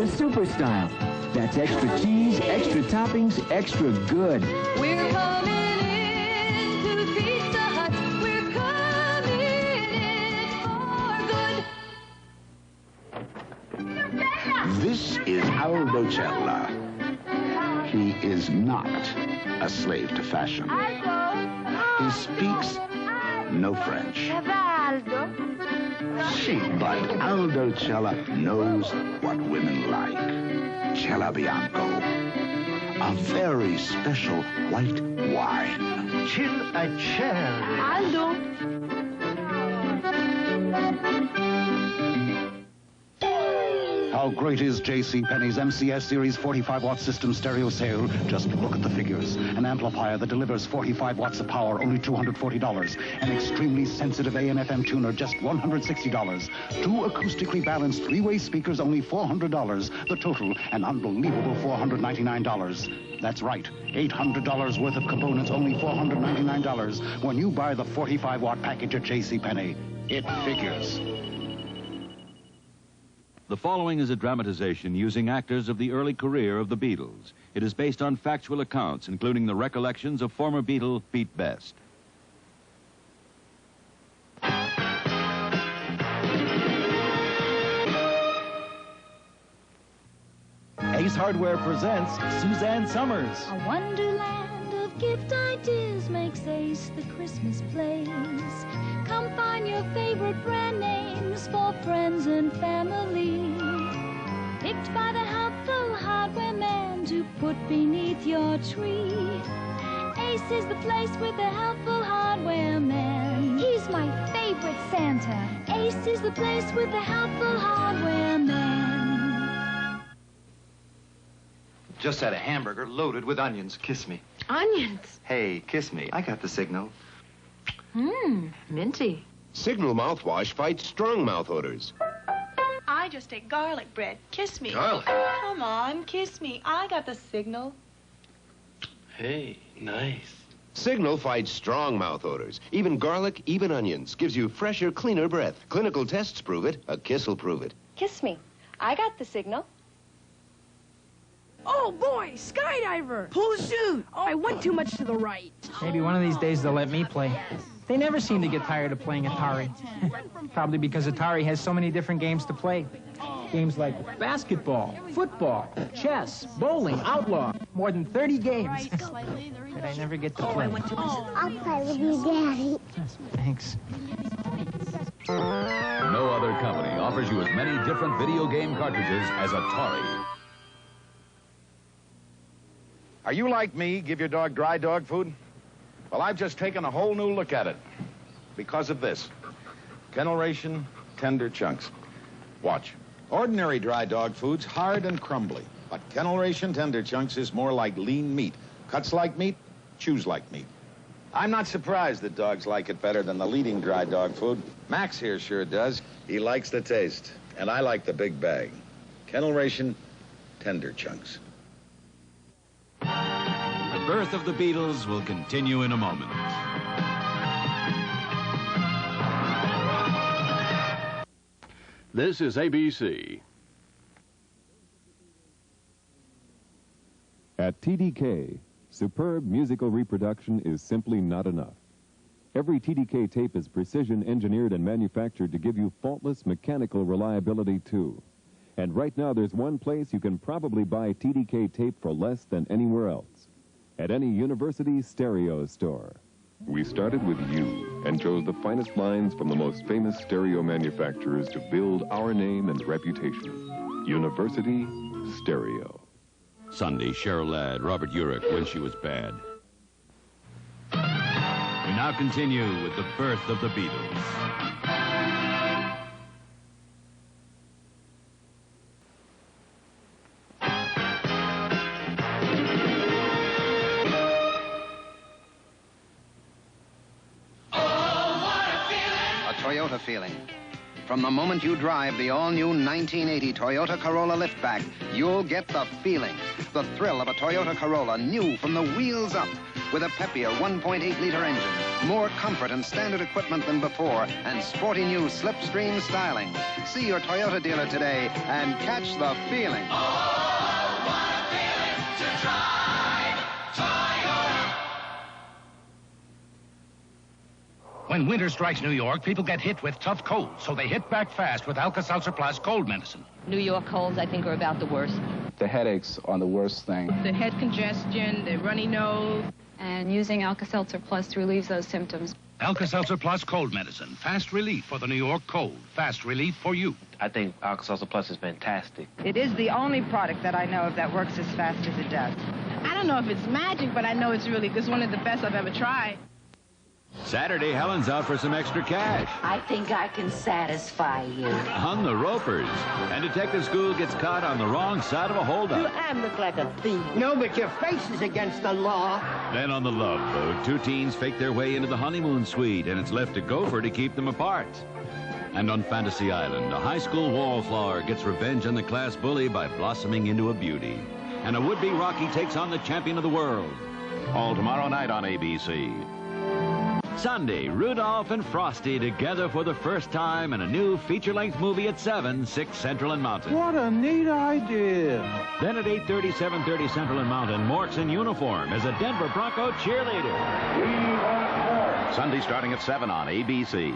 Corolla Super Style. That's extra cheese, extra toppings, extra good. We're coming in to Pizza Hut. We're coming in for good. This is Alka-Seltzer. He is not a slave to fashion. He speaks no French. But Alka-Seltzer knows what women like. Cella Bianco. A very special white wine. Chill a chair. Aldo. How great is JCPenney's MCS Series 45-watt system stereo sale? Just look at the figures. An amplifier that delivers 45 watts of power, only $240. An extremely sensitive AM/FM tuner, just $160. Two acoustically balanced three-way speakers, only $400. The total, an unbelievable $499. That's right, $800 worth of components, only $499. When you buy the 45-watt package at JCPenney, it figures. The following is a dramatization using actors of the early career of the Beatles. It is based on factual accounts, including the recollections of former Beatle Pete Best. Ace Hardware presents Suzanne Summers. A wonderland of gift ideas makes Ace the Christmas place. Come find your favorite brand names for friends and family. Picked by the helpful hardware man to put beneath your tree. Ace is the place with the helpful hardware man. He's my favorite Santa. Ace is the place with the helpful hardware man. Just had a hamburger loaded with onions. Kiss me. Onions? Hey, kiss me. I got the signal. Minty. Signal mouthwash fights strong mouth odors. I just ate garlic bread. Kiss me. Garlic? Come on, kiss me. I got the signal. Hey, nice. Signal fights strong mouth odors. Even garlic, even onions. Gives you fresher, cleaner breath. Clinical tests prove it. A kiss will prove it. Kiss me. I got the signal. Oh, boy, skydiver. Pull the chute. Oh, I went too much to the right. Maybe one of these days they'll let me play. They never seem to get tired of playing Atari. Probably because Atari has so many different games to play. Games like basketball, football, chess, bowling, outlaw. More than 30 games. But I never get to play. I'll play with you, Daddy. Thanks. No other company offers you as many different video game cartridges as Atari. Are you like me, give your dog dry dog food? Well, I've just taken a whole new look at it because of this. Kennel Ration, tender chunks. Watch. Ordinary dry dog food's hard and crumbly, but Kennel Ration tender chunks is more like lean meat. Cuts like meat, chews like meat. I'm not surprised that dogs like it better than the leading dry dog food. Max here sure does. He likes the taste, and I like the big bag. Kennel Ration, tender chunks. The birth of the Beatles will continue in a moment. This is ABC. At TDK, superb musical reproduction is simply not enough. Every TDK tape is precision engineered and manufactured to give you faultless mechanical reliability, too. And right now, there's one place you can probably buy TDK tape for less than anywhere else. At any university stereo store. We started with you and chose the finest lines from the most famous stereo manufacturers to build our name and reputation. University Stereo. Sunday, Cheryl Ladd, Robert Urich, When She Was Bad. We now continue with the birth of the Beatles. Toyota feeling. From the moment you drive the all-new 1980 Toyota Corolla liftback, you'll get the feeling, the thrill of a Toyota Corolla new from the wheels up. with a peppier 1.8-liter engine, more comfort and standard equipment than before, and sporty new slipstream styling. See your Toyota dealer today and catch the feeling. Oh, what a feeling to drive Toyota. When winter strikes New York, people get hit with tough colds, so they hit back fast with Alka-Seltzer Plus cold medicine. New York colds, I think, are about the worst. The headaches are the worst thing. The head congestion, the runny nose. And using Alka-Seltzer Plus relieves those symptoms. Alka-Seltzer Plus cold medicine. Fast relief for the New York cold. Fast relief for you. I think Alka-Seltzer Plus is fantastic. It is the only product that I know of that works as fast as it does. I don't know if it's magic, but I know it's really good. It's one of the best I've ever tried. Saturday, Helen's out for some extra cash. I think I can satisfy you. On the ropers. And Detective School gets caught on the wrong side of a holdup. You am look like a thief. No, but your face is against the law. Then on the love boat, two teens fake their way into the honeymoon suite, and it's left to Gopher to keep them apart. And on Fantasy Island, a high school wallflower gets revenge on the class bully by blossoming into a beauty. And a would-be Rocky takes on the champion of the world. All tomorrow night on ABC. Sunday, Rudolph and Frosty together for the first time in a new feature-length movie at 7, 6 Central and Mountain. What a neat idea. Then at 8:30, 7:30 Central and Mountain, Mork's in uniform as a Denver Bronco cheerleader. Sunday starting at 7 on ABC.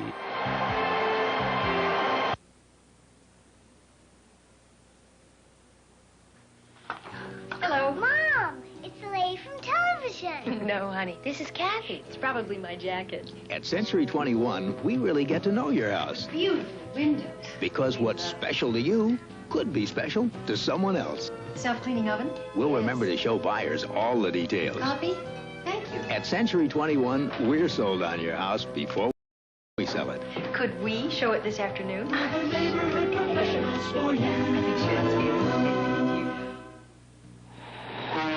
Hello. Mom, it's Elaine from television. No, honey. This is Kathy. It's probably my jacket. At Century 21, we really get to know your house. Beautiful windows. Because what's special to you could be special to someone else. Self-cleaning oven? We'll remember to show buyers all the details. Coffee? Thank you. At Century 21, we're sold on your house before we sell it. Could we show it this afternoon?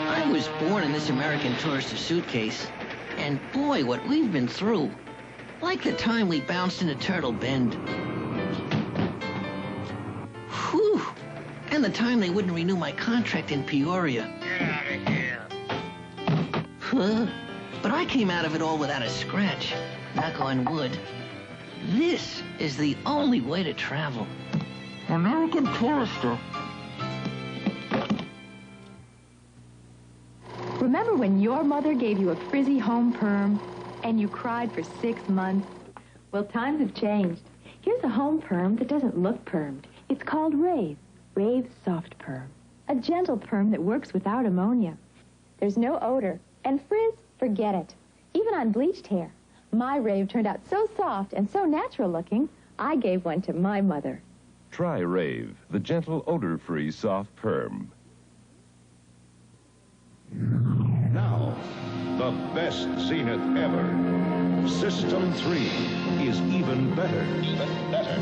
I was born in this American Tourister suitcase, and boy, what we've been through. Like the time we bounced into Turtle Bend. Whew! And the time they wouldn't renew my contract in Peoria. Get out of here. Huh? But I came out of it all without a scratch. Knock on wood. This is the only way to travel. American Tourister. Remember when your mother gave you a frizzy home perm and you cried for 6 months? Well, times have changed. Here's a home perm that doesn't look permed. It's called Rave. Rave Soft Perm. A gentle perm that works without ammonia. There's no odor. And frizz, forget it. Even on bleached hair. My Rave turned out so soft and so natural looking, I gave one to my mother. Try Rave, the gentle, odor-free soft perm. Now, the best Zenith ever. System 3 is even better. Even better.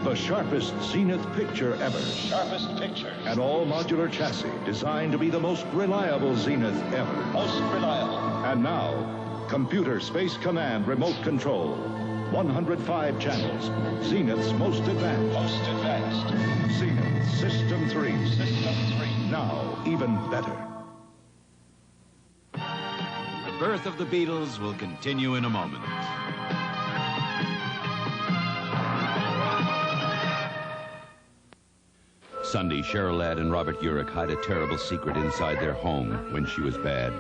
The sharpest Zenith picture ever. Sharpest picture. An all-modular chassis designed to be the most reliable Zenith ever. Most reliable. And now, computer space command remote control. 105 channels. Zenith's most advanced. Most advanced. Zenith System 3. System 3. Now, even better. The birth of the Beatles will continue in a moment. Sunday, Cheryl Ladd and Robert Urich hide a terrible secret inside their home when she was bad.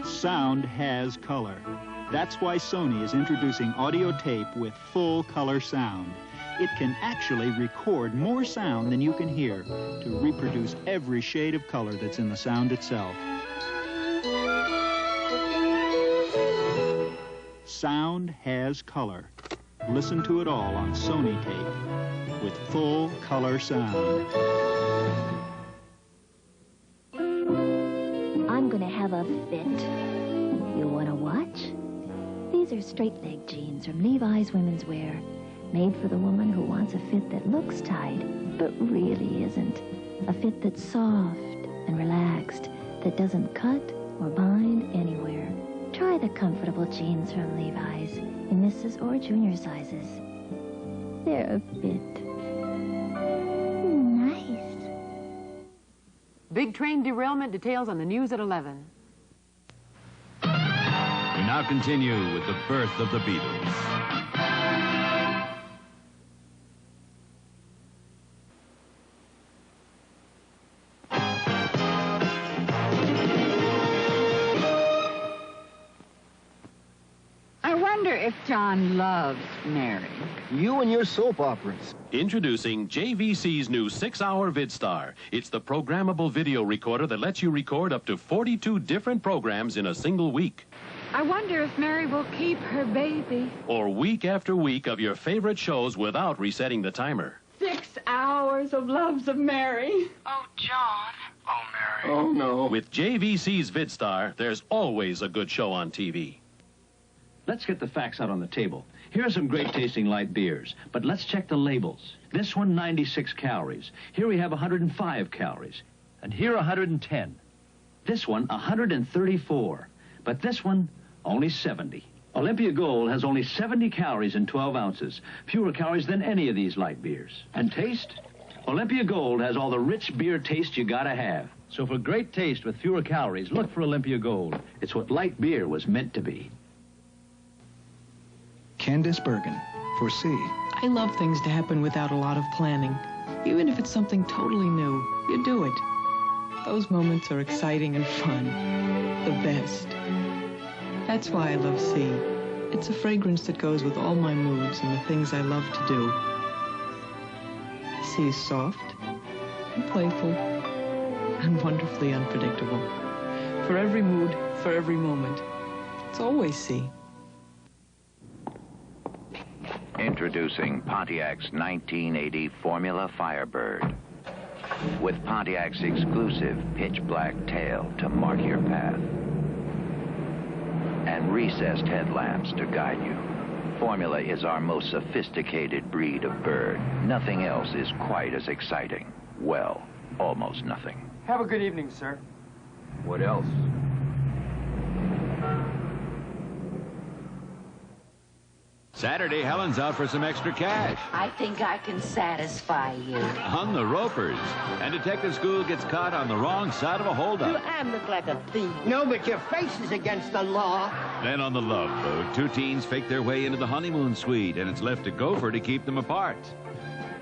Sound has color. That's why Sony is introducing audio tape with full color sound. It can actually record more sound than you can hear to reproduce every shade of color that's in the sound itself. Sound has color. Listen to it all on Sony tape with full color sound. I'm gonna have a fit. You wanna watch? These are straight-leg jeans from Levi's Women's Wear. Made for the woman who wants a fit that looks tight, but really isn't. A fit that's soft and relaxed, that doesn't cut or bind anywhere. Try the comfortable jeans from Levi's in Mrs. or Junior sizes. They're a fit. Big big train derailment. Details on the news at 11. We now continue with the birth of the Beatles. I wonder if John loves Mary. You and your soap operas. Introducing JVC's new 6-hour VidStar. It's the programmable video recorder that lets you record up to 42 different programs in a single week. I wonder if Mary will keep her baby. Or week after week of your favorite shows without resetting the timer. 6 hours of Loves of Mary. Oh, John. Oh, Mary. Oh, no. With JVC's VidStar, there's always a good show on TV. Let's get the facts out on the table. Here are some great-tasting light beers, but let's check the labels. This one, 96 calories. Here we have 105 calories. And here, 110. This one, 134. But this one, only 70. Olympia Gold has only 70 calories in 12 ounces. Fewer calories than any of these light beers. And taste? Olympia Gold has all the rich beer taste you gotta have. So for great taste with fewer calories, look for Olympia Gold. It's what light beer was meant to be. Candace Bergen, for C. I love things to happen without a lot of planning. Even if it's something totally new, you do it. Those moments are exciting and fun. The best. That's why I love C. It's a fragrance that goes with all my moods and the things I love to do. C is soft and playful and wonderfully unpredictable. For every mood, for every moment. It's always C. Introducing Pontiac's 1980 Formula Firebird. With Pontiac's exclusive pitch black tail to mark your path. And recessed headlamps to guide you. Formula is our most sophisticated breed of bird. Nothing else is quite as exciting. Well, almost nothing. Have a good evening, sir. What else? Saturday, Helen's out for some extra cash. I think I can satisfy you. On the ropers. And Detective School gets caught on the wrong side of a holdup. You am look like a thief. No, but your face is against the law. Then on the love boat, two teens fake their way into the honeymoon suite, and it's left to Gopher to keep them apart.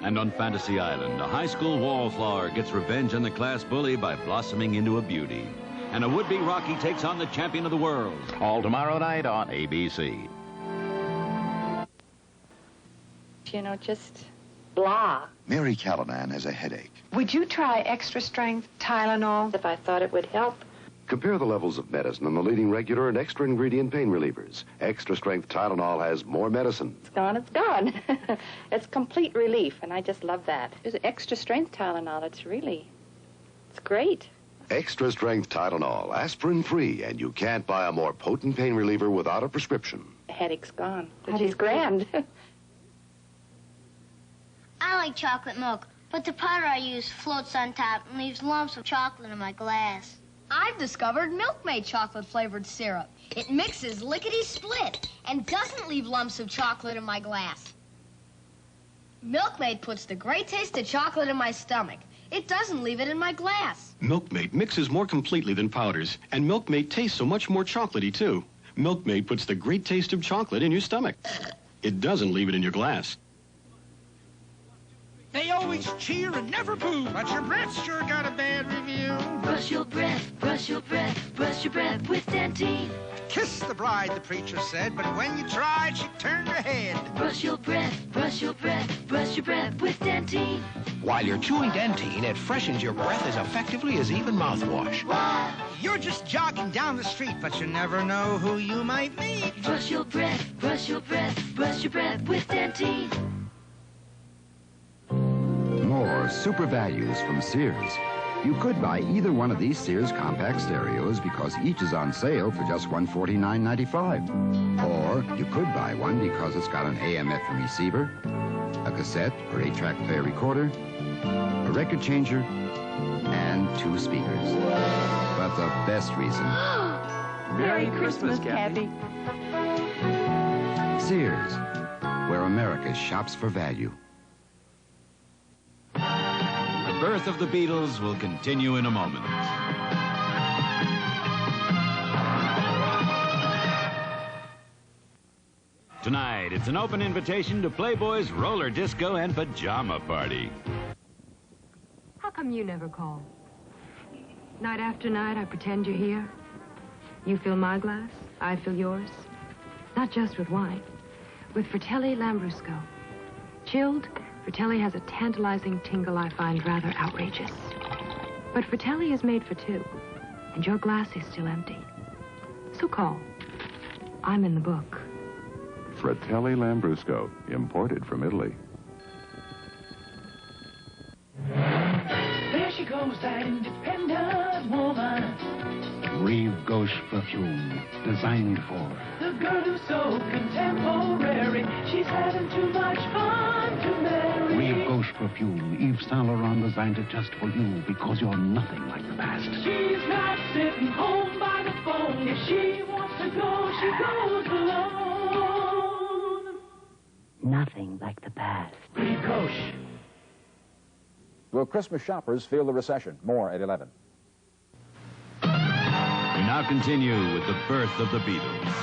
And on Fantasy Island, a high school wallflower gets revenge on the class bully by blossoming into a beauty. And a would-be Rocky takes on the champion of the world. All tomorrow night on ABC. You know, just blah. Mary Callanan has a headache. Would you try extra strength Tylenol if I thought it would help? Compare the levels of medicine on the leading regular and extra ingredient pain relievers. Extra strength Tylenol has more medicine. It's gone, it's gone. It's complete relief, and I just love that. There's extra strength Tylenol. It's great. Extra strength Tylenol, aspirin free, and you can't buy a more potent pain reliever without a prescription. The headache's gone, which is grand. I like chocolate milk, but the powder I use floats on top and leaves lumps of chocolate in my glass. I've discovered Milkmaid chocolate-flavored syrup. It mixes lickety-split and doesn't leave lumps of chocolate in my glass. Milkmaid puts the great taste of chocolate in my stomach. It doesn't leave it in my glass. Milkmaid mixes more completely than powders, and Milkmaid tastes so much more chocolatey, too. Milkmaid puts the great taste of chocolate in your stomach. It doesn't leave it in your glass. They always cheer and never boo, but your breath sure got a bad review. Brush your breath, brush your breath, brush your breath with Dentine. Kiss the bride, the preacher said, but when you tried, she turned her head. Brush your breath, brush your breath, brush your breath with Dentine. While you're chewing Dentine, it freshens your breath as effectively as even mouthwash. Wow. You're just jogging down the street, but you never know who you might meet. Brush your breath, brush your breath, brush your breath with Dentine. More super values from Sears. You could buy either one of these Sears compact stereos because each is on sale for just $149.95. Or you could buy one because it's got an AM/FM receiver, a cassette or 8-track player recorder, a record changer, and 2 speakers. But the best reason... Merry Christmas, Kathy. Sears, where America shops for value. The birth of the Beatles will continue in a moment. Tonight, it's an open invitation to Playboy's roller disco and pajama party. How come you never call? Night after night, I pretend you're here. You fill my glass, I fill yours. Not just with wine, with Fratelli Lambrusco. Chilled, Fratelli has a tantalizing tingle I find rather outrageous. But Fratelli is made for two, and your glass is still empty. So call. I'm in the book. Fratelli Lambrusco, imported from Italy. There she goes, that independent woman. Rave Gauche perfume, designed for The girl who's so contemporary. She's having too much fun to marry. Rave Gauche perfume, Yves Saint Laurent designed it just for you because you're nothing like the past. She's not sitting home by the phone. If she wants to go, she goes alone. Nothing like the past. Rave Gauche. Will Christmas shoppers feel the recession? More at 11. We now continue with the birth of the Beatles.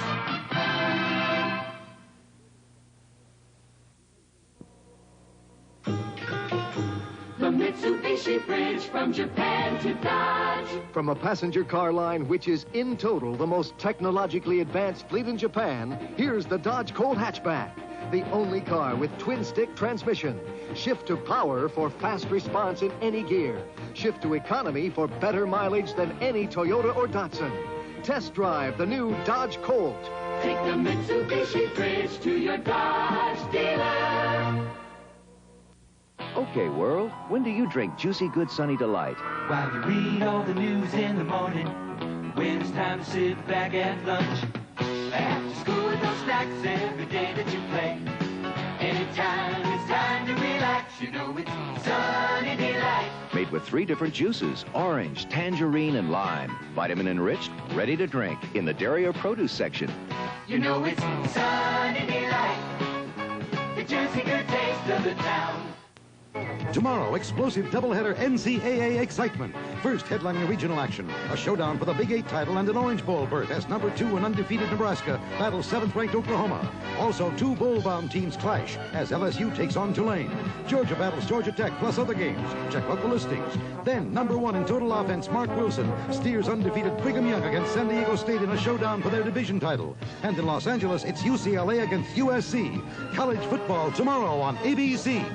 The Mitsubishi Bridge from Japan to Dodge. From a passenger car line which is in total the most technologically advanced fleet in Japan, here's the Dodge Colt hatchback. The only car with twin-stick transmission. Shift to power for fast response in any gear. Shift to economy for better mileage than any Toyota or Datsun. Test drive the new Dodge Colt. Take the Mitsubishi Bridge to your Dodge dealer. Okay, world, when do you drink Juicy Good Sunny Delight? While you read all the news in the morning, when it's time to sit back at lunch. After school with no snacks every day that you play. Anytime it's time to relax, you know it's Sunny Delight. Made with 3 different juices, orange, tangerine, and lime. Vitamin enriched, ready to drink in the dairy or produce section. You know it's Sunny Delight. The juicy good taste of the town. Tomorrow, explosive doubleheader NCAA excitement. First, headlining regional action. A showdown for the Big 8 title and an Orange Bowl berth as number 2 and undefeated Nebraska battles 7th-ranked Oklahoma. Also, 2 bowl-bound teams clash as LSU takes on Tulane. Georgia battles Georgia Tech plus other games. Check local listings. Then, number 1 in total offense, Mark Wilson, steers undefeated Brigham Young against San Diego State in a showdown for their division title. And in Los Angeles, it's UCLA against USC. College football tomorrow on ABC.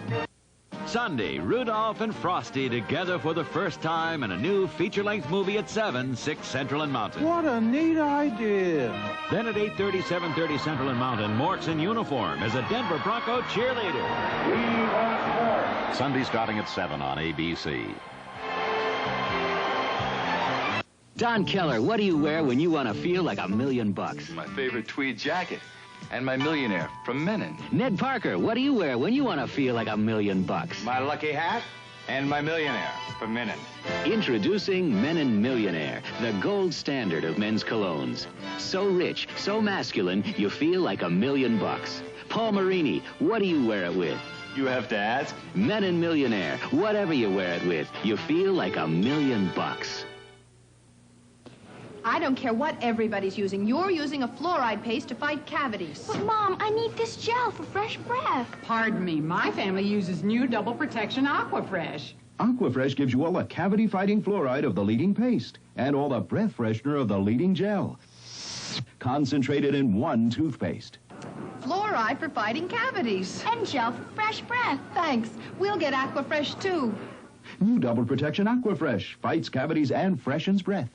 Sunday, Rudolph and Frosty together for the first time in a new feature-length movie at 7, 6 Central and Mountain. What a neat idea. Then at 8:30, 7:30 Central and Mountain, Mork's in uniform as a Denver Bronco cheerleader. We want more. Sunday starting at 7 on ABC. Don Keller, what do you wear when you want to feel like $1,000,000? My favorite tweed jacket. And my millionaire from Menon. Ned Parker, what do you wear when you want to feel like $1,000,000? My lucky hat and my millionaire from Menon. Introducing Menon Millionaire, the gold standard of men's colognes. So rich, so masculine, you feel like $1,000,000. Paul Marini, what do you wear it with? You have to ask. Menon Millionaire, whatever you wear it with, you feel like $1,000,000. I don't care what everybody's using. You're using a fluoride paste to fight cavities. But, Mom, I need this gel for fresh breath. Pardon me, my family uses new double protection Aquafresh. Aquafresh gives you all the cavity-fighting fluoride of the leading paste and all the breath freshener of the leading gel. Concentrated in one toothpaste. Fluoride for fighting cavities. And gel for fresh breath. Thanks. We'll get Aquafresh, too. New double protection Aquafresh fights cavities and freshens breath.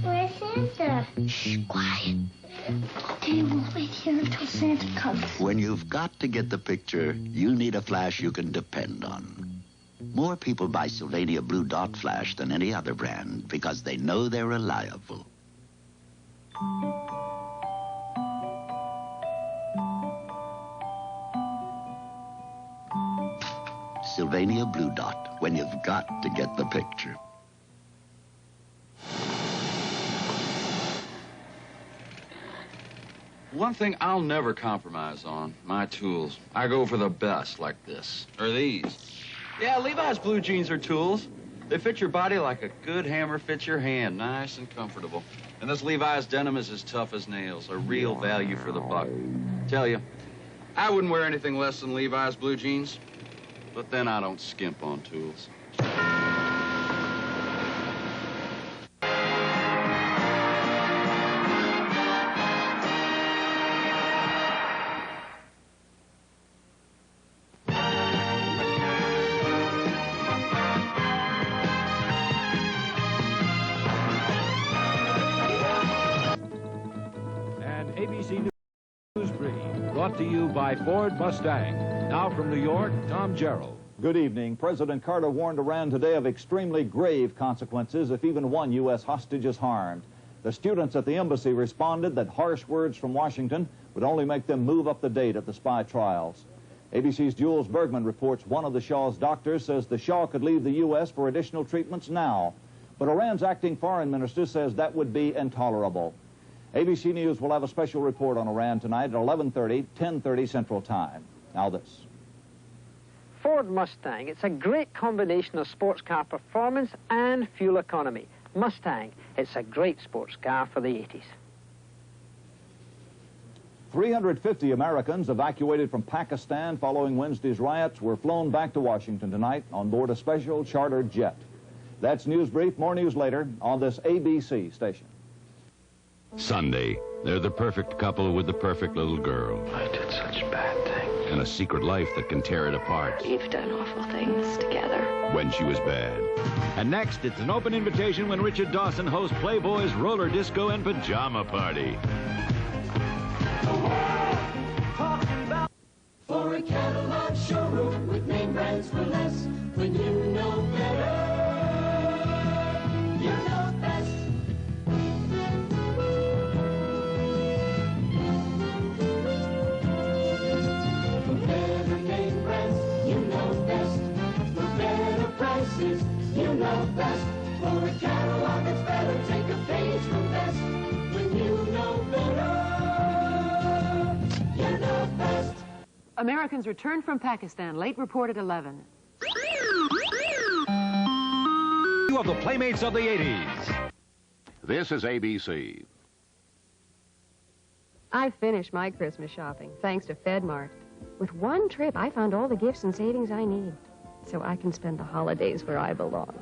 Where's Santa? Shh, quiet. Okay, we'll wait here until Santa comes. When you've got to get the picture, you need a flash you can depend on. More people buy Sylvania Blue Dot Flash than any other brand because they know they're reliable. Sylvania Blue Dot, when you've got to get the picture. One thing I'll never compromise on, my tools. I go for the best, like this, or these. Yeah, Levi's blue jeans are tools. They fit your body like a good hammer fits your hand, nice and comfortable. And this Levi's denim is as tough as nails, a real value for the buck. Tell you, I wouldn't wear anything less than Levi's blue jeans, but then I don't skimp on tools. ABC News Brief, brought to you by Ford Mustang. Now from New York, Tom Gerald. Good evening. President Carter warned Iran today of extremely grave consequences if even one U.S. hostage is harmed. The students at the embassy responded that harsh words from Washington would only make them move up the date at the spy trials. ABC's Jules Bergman reports one of the Shah's doctors says the Shah could leave the U.S. for additional treatments now. But Iran's acting foreign minister says that would be intolerable. ABC News will have a special report on Iran tonight at 11:30, 10:30 Central Time. Now this. Ford Mustang. It's a great combination of sports car performance and fuel economy. Mustang. It's a great sports car for the 80s. 350 Americans evacuated from Pakistan following Wednesday's riots were flown back to Washington tonight on board a special chartered jet. That's News Brief. More news later on this ABC station. Sunday, they're the perfect couple with the perfect little girl. I did such bad things. And a secret life that can tear it apart. We've done awful things together. When she was bad. And next, it's an open invitation when Richard Dawson hosts Playboy's roller disco and pajama party. For a catalog showroom with name brands for less, when you know better, you know best. For better name brands, you know best. For better prices, you know best. For a catalog that's better, take a page from best. When you know better, you know best. Americans returned from Pakistan. Late report at 11. Of the Playmates of the 80s. This is ABC. I finished my Christmas shopping, thanks to FedMart. With one trip, I found all the gifts and savings I need, so I can spend the holidays where I belong.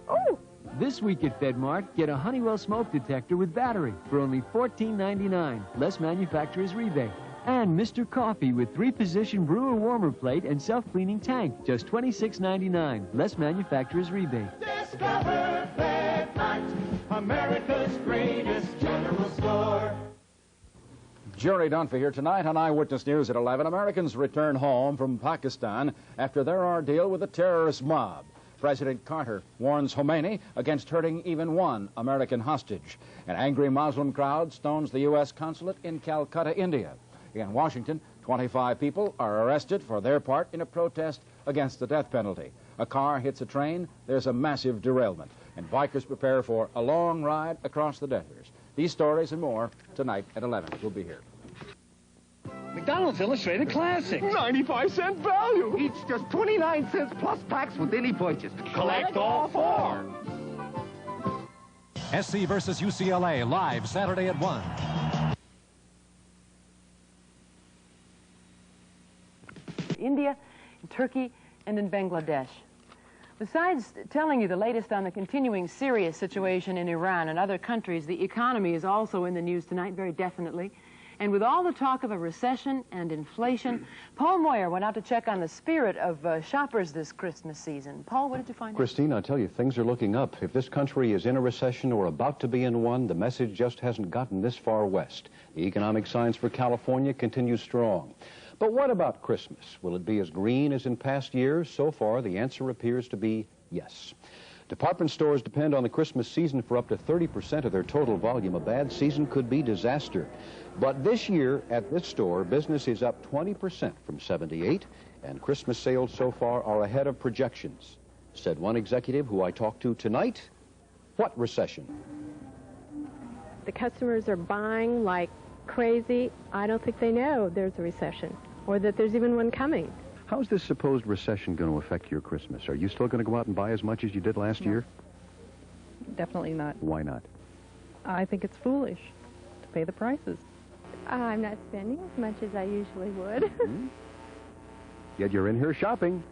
Oh! This week at FedMart, get a Honeywell smoke detector with battery for only $14.99, less manufacturer's rebate. And Mr. Coffee with 3-position brewer warmer plate and self-cleaning tank, just $26.99, less manufacturer's rebate. Discover FedMart, America's greatest general store. Jerry Dunphy here tonight on Eyewitness News at 11. Americans return home from Pakistan after their ordeal with a terrorist mob. President Carter warns Khomeini against hurting even one American hostage. An angry Muslim crowd stones the U.S. consulate in Calcutta, India. In Washington, 25 people are arrested for their part in a protest against the death penalty. A car hits a train, there's a massive derailment, and bikers prepare for a long ride across the deserts. These stories and more tonight at 11. We'll be here. McDonald's Illustrated Classics. 95-cent value. Each just 29 cents plus tax with any purchase. Collect all 4. SC versus UCLA, live Saturday at 1. India, in Turkey, and in Bangladesh. Besides telling you the latest on the continuing serious situation in Iran and other countries, the economy is also in the news tonight, very definitely. And with all the talk of a recession and inflation, Paul Moyer went out to check on the spirit of shoppers this Christmas season. Paul, what did you find out? Christine, I tell you, things are looking up. If this country is in a recession or about to be in one, the message just hasn't gotten this far west. The economic signs for California continue strong. But what about Christmas? Will it be as green as in past years? So far, the answer appears to be yes. Department stores depend on the Christmas season for up to 30% of their total volume. A bad season could be disaster. But this year, at this store, business is up 20% from '78, and Christmas sales so far are ahead of projections. Said one executive who I talked to tonight, what recession? The customers are buying like crazy. I don't think they know there's a recession or that there's even one coming. How's this supposed recession going to affect your Christmas? Are you still going to go out and buy as much as you did last year? Definitely not. Why not? I think it's foolish to pay the prices. I'm not spending as much as I usually would. Yet you're in here shopping.